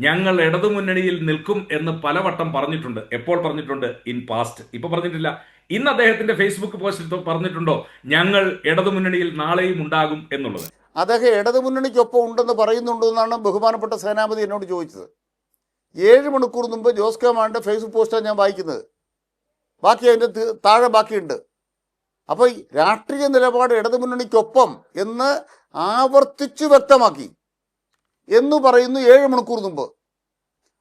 ഞങ്ങൾ ഇടതുമുന്നണിയിൽ നിൽക്കും എന്ന് പലവട്ടം പറഞ്ഞിട്ടുണ്ട്. എപ്പോൾ പറഞ്ഞിട്ടുണ്ട്? In past. ഇപ്പൊ പറഞ്ഞിട്ടില്ല. ഇന്ന് അദ്ദേഹത്തിന്റെ ഫേസ്ബുക്ക് പോസ്റ്റിൽ പറഞ്ഞിട്ടുണ്ടോ ഞങ്ങൾ ഇടതുമുന്നണിയിൽ നാളെയും ഉണ്ടാകും എന്നുള്ളത്? അദ്ദേഹം ഇടതുമുന്നണിക്കൊപ്പം ഉണ്ടെന്ന് പറയുന്നുണ്ടോ എന്നാണ് ബഹുമാനപ്പെട്ട സേനാപതി എന്നോട് ചോദിച്ചത്. 7 മണിക്കൂർ മുമ്പ് ജോസ് കെ മാണിയുടെ ഫേസ്ബുക്ക് പോസ്റ്റാണ് ഞാൻ വായിക്കുന്നത്. ബാക്കി അതിൻ്റെ താഴെ ബാക്കിയുണ്ട്. അപ്പോൾ രാഷ്ട്രീയ നിലപാട് ഇടതുമുന്നണിക്കൊപ്പം എന്ന് ആവർത്തിച്ചു വ്യക്തമാക്കി എന്ന് പറയുന്നു 7 മണിക്കൂർ മുമ്പ്.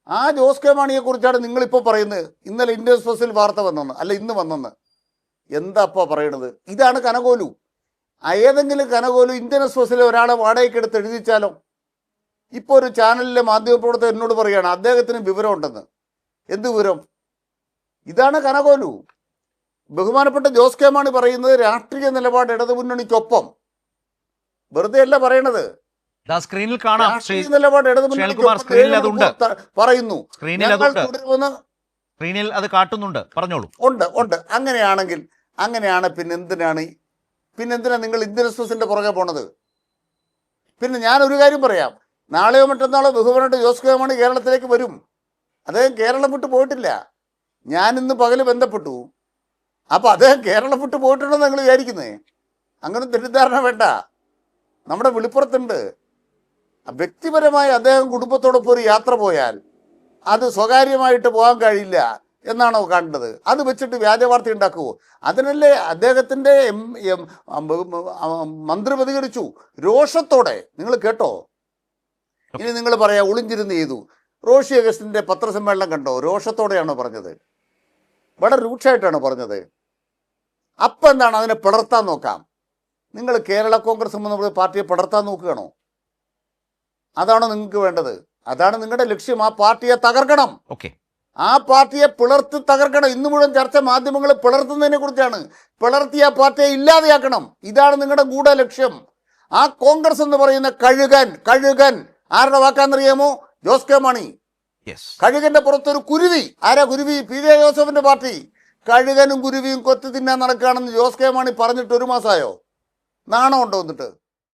ആ ജോസ് കെ മാണിയെക്കുറിച്ചാണ് നിങ്ങളിപ്പോൾ പറയുന്നത്. ഇന്നലെ ഇന്ത്യൻ എക്സ്പ്രസിൽ വാർത്ത വന്നെന്ന്, അല്ല ഇന്ന് വന്നെന്ന്. എന്താ അപ്പോൾ പറയണത്? ഇതാണ് കനകോലു. ഏതെങ്കിലും കനകോലു ഇന്ത്യൻ എക്സ്പ്രസിലെ ഒരാളെ വാടകയ്ക്ക് എടുത്ത് എഴുതിച്ചാലോ? ഇപ്പോൾ ഒരു ചാനലിലെ മാധ്യമപ്രവർത്തകർ എന്നോട് പറയുകയാണ് അദ്ദേഹത്തിന് വിവരമുണ്ടെന്ന്. എന്ത് വിവരം? ഇതാണ് കനകോലു. ബഹുമാനപ്പെട്ട ജോസ് കെ മാണി പറയുന്നത് രാഷ്ട്രീയ നിലപാട് ഇടതുമുന്നണിക്കൊപ്പം. വെറുതെ അല്ല പറയണത്. സ്ക്രീനിൽ കാണാം. രാഷ്ട്രീയ നിലപാട് പറയുന്നു. സ്ക്രീനിൽ അത് കാട്ടുന്നുണ്ട്. പറഞ്ഞോളൂ. ഉണ്ട്. അങ്ങനെയാണ് പിന്നെന്തിനാ നിങ്ങൾ ഇന്ത്യൻ എക്സ്പ്രസിന്റെ പുറകെ പോണത്? പിന്നെ ഞാനൊരു കാര്യം പറയാം. നാളെയോ മറ്റന്നാളോ ബഹുമാനപ്പെട്ട ജോസ് കെ മാണി കേരളത്തിലേക്ക് വരും. അദ്ദേഹം കേരളം വിട്ട് പോയിട്ടില്ല. ഞാൻ ഇന്ന് പകല് ബന്ധപ്പെട്ടു. അപ്പോൾ അദ്ദേഹം കേരളം വിട്ട് പോയിട്ടുണ്ടെന്ന് നിങ്ങൾ വിചാരിക്കുന്നേ? അങ്ങനെ തെറ്റിദ്ധാരണ വേണ്ട. നമ്മുടെ വെളിപ്പുറത്തുണ്ട്. വ്യക്തിപരമായി അദ്ദേഹം കുടുംബത്തോടൊപ്പം ഒരു യാത്ര പോയാൽ അത് സ്വകാര്യമായിട്ട് പോകാൻ കഴിയില്ല എന്നാണോ കാണേണ്ടത്? അത് വെച്ചിട്ട് വ്യാജവാർത്ത ഉണ്ടാക്കുമോ? അതിനല്ലേ അദ്ദേഹത്തിൻ്റെ മന്ത്രി പ്രതികരിച്ചു രോഷത്തോടെ. നിങ്ങൾ കേട്ടോ? ഇനി നിങ്ങൾ പറയാം ഒളിഞ്ചിരുന്ന് ചെയ്തു. റോഷി അഗസ്റ്റിൻ്റെ പത്രസമ്മേളനം കണ്ടോ? രോഷത്തോടെയാണോ പറഞ്ഞത്? വളരെ രൂക്ഷമായിട്ടാണ് പറഞ്ഞത്. അപ്പം എന്താണ്? അതിനെ പിളർത്താൻ നോക്കാം. നിങ്ങൾ കേരള കോൺഗ്രസ് എന്ന പാർട്ടിയെ പിളർത്താൻ നോക്കുകയാണോ? അതാണോ നിങ്ങൾക്ക് വേണ്ടത്? അതാണ് നിങ്ങളുടെ ലക്ഷ്യം. ആ പാർട്ടിയെ തകർക്കണം. ആ പാർട്ടിയെ പിളർത്തി തകർക്കണം. ഇന്നു മുഴുവൻ ചർച്ച മാധ്യമങ്ങൾ പിളർത്തുന്നതിനെ കുറിച്ചാണ്. പിളർത്തി ആ പാർട്ടിയെ ഇല്ലാതെയാക്കണം. ഇതാണ് നിങ്ങളുടെ ഗൂഢലക്ഷ്യം. ആ കോൺഗ്രസ് എന്ന് പറയുന്ന കഴുകൻ ആരുടെ വാക്കാന്നറിയാമോ? ജോസ് കെ മാണി. കഴുകന്റെ പുറത്തൊരു കുരുവി. ആരാ കുരുവി? പി ജെ ജോസഫിന്റെ പാർട്ടി. കഴുകനും കുരുവിയും കൊത്തി തിന്നാൻ നടക്കുകയാണെന്ന് ജോസ് കെ മാണി പറഞ്ഞിട്ട് 1 മാസമായോ? നാണം ഉണ്ടോ? എന്നിട്ട്